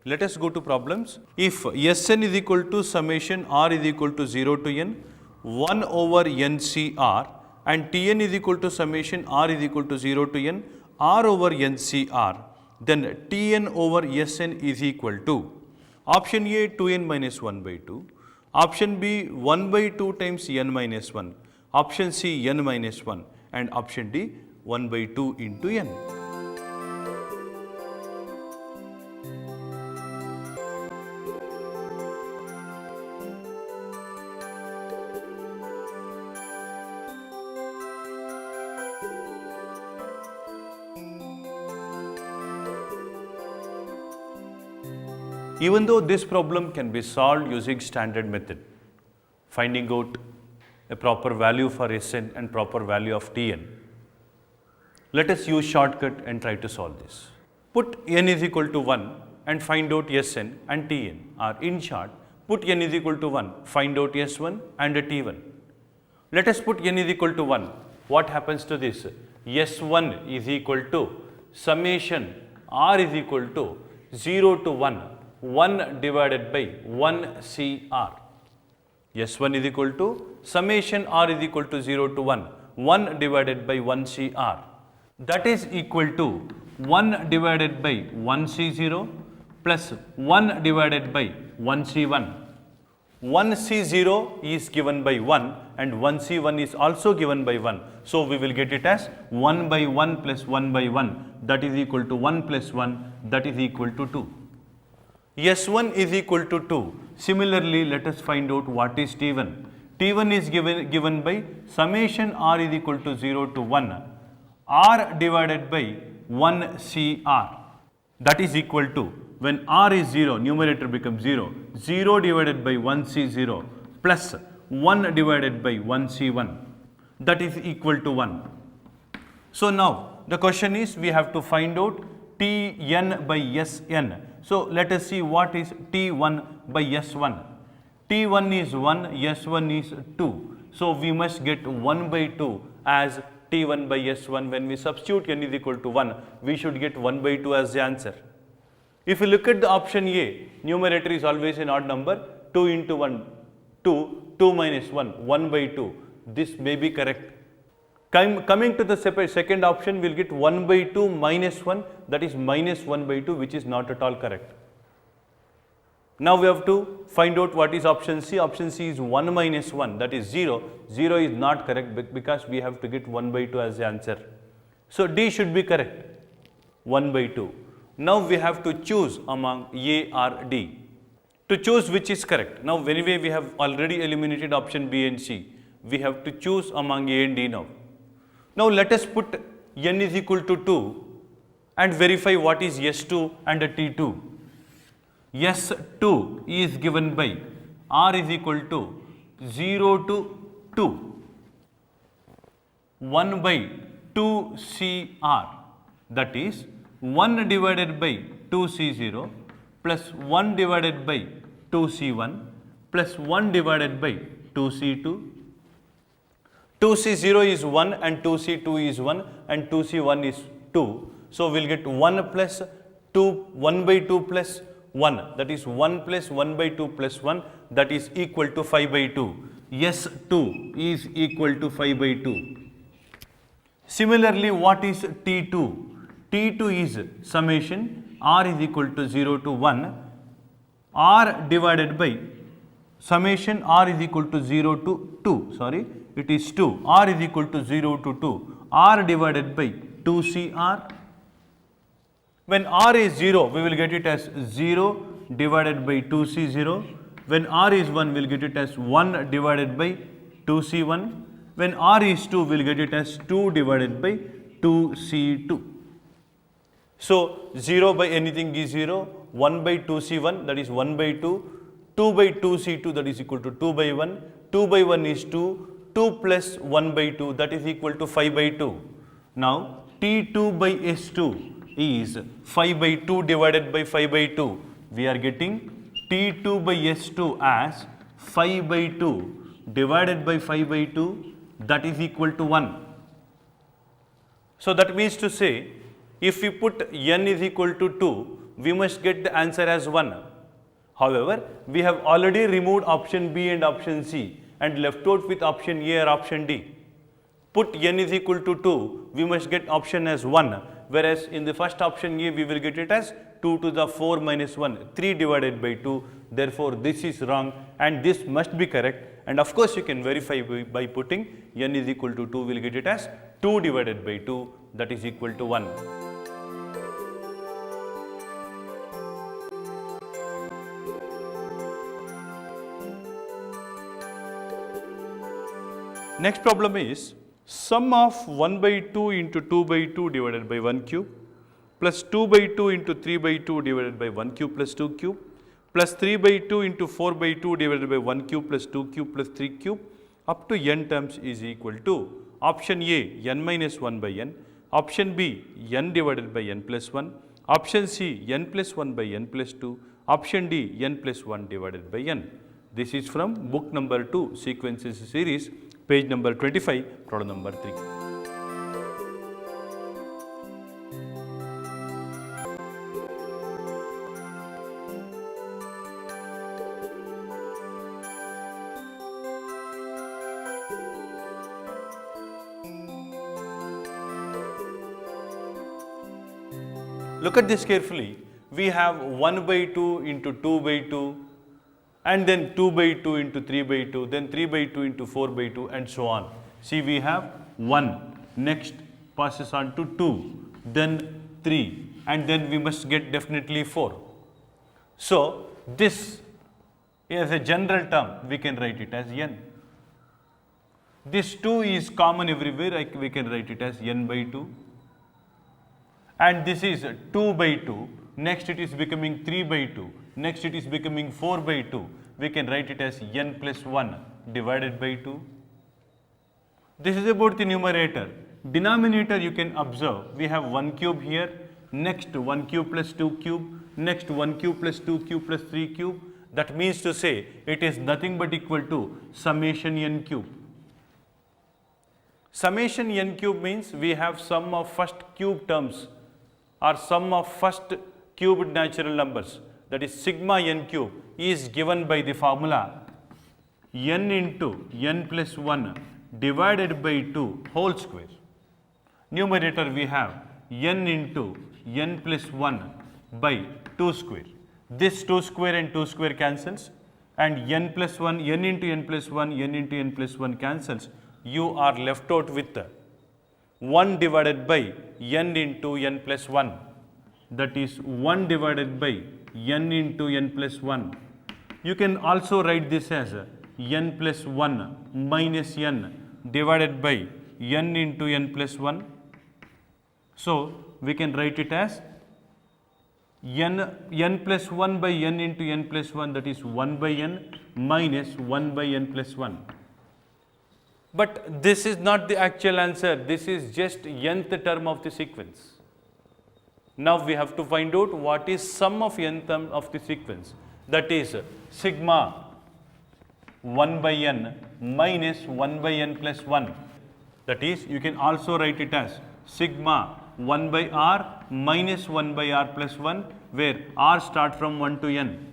Let us go to problems. If Sn is equal to summation r is equal to 0 to n 1 over ncr and Tn is equal to summation r is equal to 0 to n r over ncr, then Tn over Sn is equal to option A 2n minus 1 by 2, option B 1 by 2 times n minus 1, option C n minus 1 and option D 1 by 2 into n. Even though this problem can be solved using standard method, finding out a proper value for Sn and proper value of Tn, let us use shortcut and try to solve this. Put n is equal to 1 and find out Sn and Tn, or in short, put n is equal to 1, find out S1 and T1. Let us put n is equal to 1. What happens to this? S1 is equal to summation r is equal to 0 to 1. 1 divided by 1 CR. S1 is equal to summation r is equal to 0 to 1. 1 divided by 1 CR. That is equal to 1 divided by 1 C0 plus 1 divided by 1 C1. 1 C0 is given by 1 and 1 C1 is also given by 1. So we will get it as 1 by 1 plus 1 by 1, that is equal to 1 plus 1, that is equal to 2. S1 is equal to 2. Similarly, let us find out what is T1. T1 is given by summation r is equal to 0 to 1, r divided by 1 CR. That is equal to, when r is 0, numerator becomes 0, 0 divided by 1 C0 plus 1 divided by 1 C1. That is equal to 1. So now, the question is, we have to find out Tn by Sn. So let us see what is T1 by S1. T1 is 1, S1 is 2. So we must get 1 by 2 as T1 by S1. When we substitute n is equal to 1, we should get 1 by 2 as the answer. If you look at the option A, numerator is always an odd number, 2 into 1, 2, 2 minus 1, 1 by 2. This may be correct. Coming to the second option, we will get 1 by 2 minus 1, that is minus 1 by 2, which is not at all correct. Now we have to find out what is option C. Option C is 1 minus 1, that is 0. 0 is not correct because we have to get 1 by 2 as the answer. So D should be correct, 1 by 2. Now we have to choose among A or D. To choose which is correct. Now anyway we have already eliminated option B and C. We have to choose among A and D now. Now let us put n is equal to 2 and verify what is S2 and T2. S2 is given by r is equal to 0 to 2, 1 by 2 CR, that is 1 divided by 2 C0 plus 1 divided by 2 C1 plus 1 divided by 2 C2. 2C0 is 1 and 2C2 is 1 and 2C1 is 2. So we will get 1 plus 2, 1 by 2 plus 1, that is 1 plus 1 by 2 plus 1, that is equal to 5 by 2. S2 is equal to 5 by 2. Similarly, what is T2? T2 is summation r is equal to 0 to 1, r divided by summation r is equal to 0 to 2, sorry, it is 2, r is equal to 0 to 2, r divided by 2CR. When r is 0, we will get it as 0 divided by 2C0. When r is 1, we will get it as 1 divided by 2C1. When r is 2, we will get it as 2 divided by 2C2. So 0 by anything is 0, 1 by 2C1, that is 1 by 2, 2 by 2C2, that is equal to 2 by 1, 2 by 1 is 2, 2 plus 1 by 2, that is equal to 5 by 2. Now T2 by S2 is 5 by 2 divided by 5 by 2. We are getting T2 by S2 as 5 by 2 divided by 5 by 2, that is equal to 1. So that means to say, if we put n is equal to 2, we must get the answer as 1. However, we have already removed option B and option C and left out with option A or option D. Put n is equal to 2, we must get option as 1, whereas in the first option A we will get it as 2 to the 4 minus 1, 3 divided by 2. Therefore, this is wrong and this must be correct, and of course you can verify by putting n is equal to 2, we will get it as 2 divided by 2, that is equal to 1. Next problem is sum of 1 by 2 into 2 by 2 divided by 1 cube plus 2 by 2 into 3 by 2 divided by 1 cube plus 2 cube plus 3 by 2 into 4 by 2 divided by 1 cube plus 2 cube plus 3 cube up to n terms is equal to option A n minus 1 by n, option B n divided by n plus 1, option C n plus 1 by n plus 2, option D n plus 1 divided by n. This is from book number 2 sequences series, page number 25, problem number 3. Look at this carefully. We have 1 by 2 into 2 by 2 and then 2 by 2 into 3 by 2, then 3 by 2 into 4 by 2 and so on. See, we have 1, next passes on to 2, then 3 and then we must get definitely 4. So, this as a general term we can write it as n. This 2 is common everywhere, we can write it as n by 2. And this is 2 by 2, next it is becoming 3 by 2, next it is becoming 4 by 2, we can write it as n plus 1 divided by 2. This is about the numerator. Denominator you can observe, we have 1 cube here, next 1 cube plus 2 cube, next 1 cube plus 2 cube plus 3 cube. That means to say it is nothing but equal to summation n cube. Summation n cube means we have sum of first cube terms or sum of first cubed natural numbers, that is sigma n cube is given by the formula n into n plus 1 divided by 2 whole square. Numerator we have n into n plus 1 by 2 square. This 2 square and 2 square cancels and n plus 1, n into n plus 1, n into n plus 1 cancels. You are left out with 1 divided by n into n plus 1, that is 1 divided by n into n plus 1. You can also write this as n plus 1 minus n divided by n into n plus 1. So, we can write it as n plus 1 by n into n plus 1, that is 1 by n minus 1 by n plus 1. But this is not the actual answer, this is just nth term of the sequence. Now we have to find out what is sum of n term of the sequence, that is sigma 1 by n minus 1 by n plus 1. That is, you can also write it as sigma 1 by r minus 1 by r plus 1, where r start from 1 to n.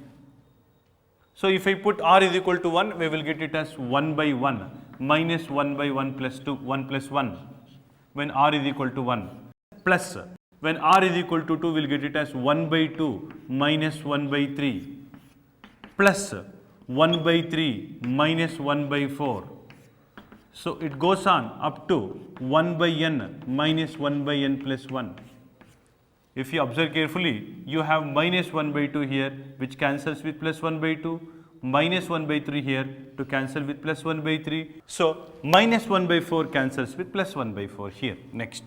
So if I put r is equal to 1, we will get it as 1 by 1 minus 1 by 1 plus 2, 1 plus 1, when r is equal to 1, plus when r is equal to 2, we will get it as 1 by 2 minus 1 by 3, plus 1 by 3 minus 1 by 4. So it goes on up to 1 by n minus 1 by n plus 1. If you observe carefully, you have minus 1 by 2 here, which cancels with plus 1 by 2, minus 1 by 3 here to cancel with plus 1 by 3. So, minus 1 by 4 cancels with plus 1 by 4 here next.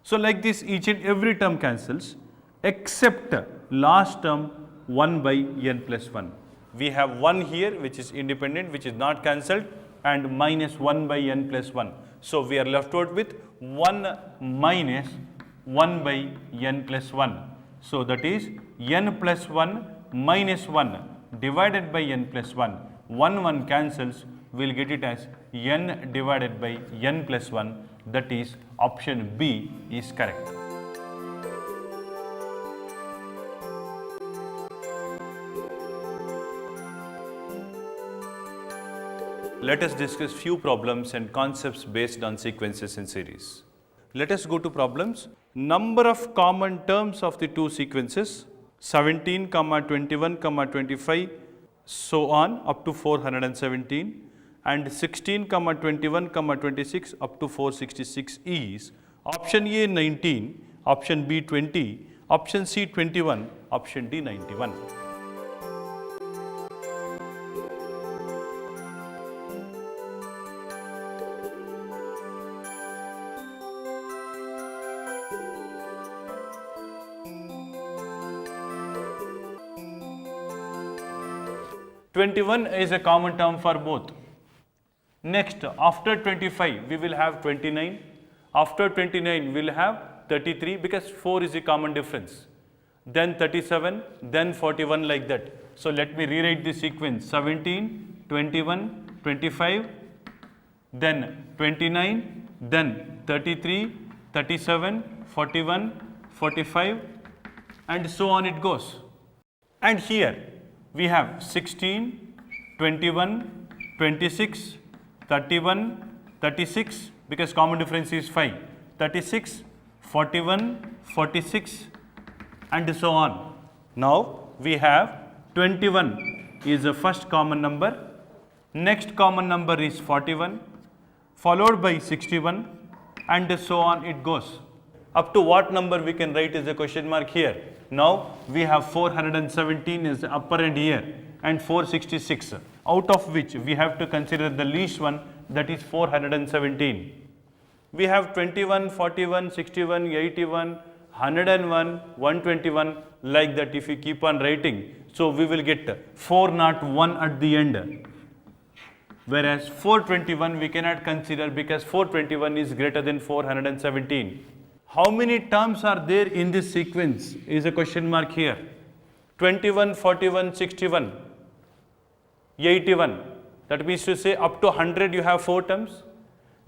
So, like this each and every term cancels except last term 1 by n plus 1. We have 1 here which is independent, which is not cancelled, and minus 1 by n plus 1. So, we are left out with 1 minus 1 by n plus 1. So, that is n plus 1 minus 1 divided by n plus 1. 1 cancels, we will get it as n divided by n plus 1, that is option B is correct. Let us discuss few problems and concepts based on sequences in series. Let us go to problems. Number of common terms of the two sequences 17, 21, 25, so on up to 417, and 16, 21, 26 up to 466 is option A 19, option B 20, option C 21, option D 91. "21" is a common term for both. Next, after 25, we will have 29. After 29, we will have 33 because 4 is a common difference. Then 37, then 41 like that. So, let me rewrite the sequence 17, 21, 25, then 29, then 33, 37, 41, 45 and so on it goes. And here we have 16, 21, 26, 31, 36 because common difference is 5, 36, 41, 46 and so on. Now we have 21 is the first common number, next common number is 41 followed by 61 and so on it goes. Up to what number we can write is a question mark here. Now we have 417 is the upper end here and 466, out of which we have to consider the least one, that is 417. We have 21, 41, 61, 81, 101, 121 like that if we keep on writing. So we will get 401 at the end. Whereas 421 we cannot consider because 421 is greater than 417. How many terms are there in this sequence is a question mark here. 21, 41, 61, 81. That means to say up to 100 you have 4 terms.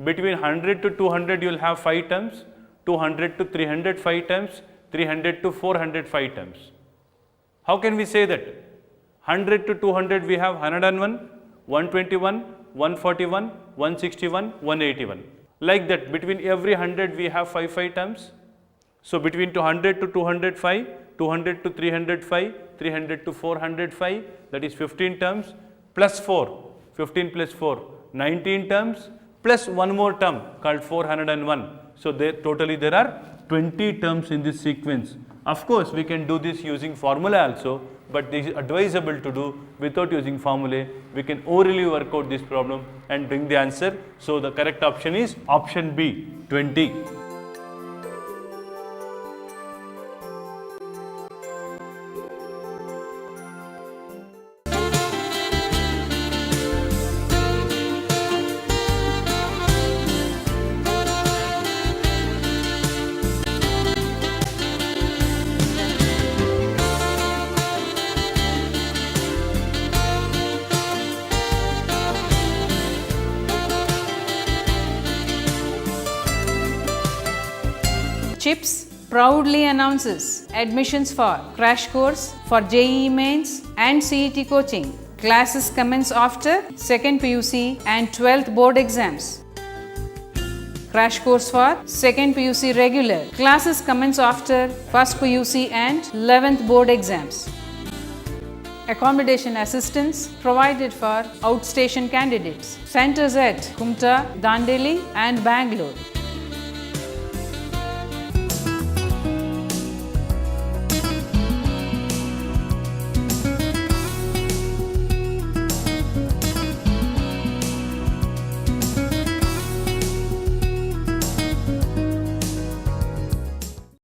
Between 100 to 200 you will have 5 terms. 200 to 300 5 terms. 300 to 400 5 terms. How can we say that? 100 to 200 we have 101, 121, 141, 161, 181. Like that between every 100 we have 5 terms. So between 200 to 205, 200 to 305, 300 to 405, that is 15 terms plus 4, 15 plus 4, 19 terms plus one more term called 401. So totally there are 20 terms in this sequence. Of course we can do this using formula also, but this is advisable to do without using formulae. We can orally work out this problem and bring the answer. So the correct option is option B, 20. CHIPS proudly announces admissions for crash course for JEE Mains and CET coaching. Classes commence after 2nd PUC and 12th board exams. Crash course for 2nd PUC regular. Classes commence after 1st PUC and 11th board exams. Accommodation assistance provided for outstation candidates. Centers at Kumta, Dandeli and Bangalore.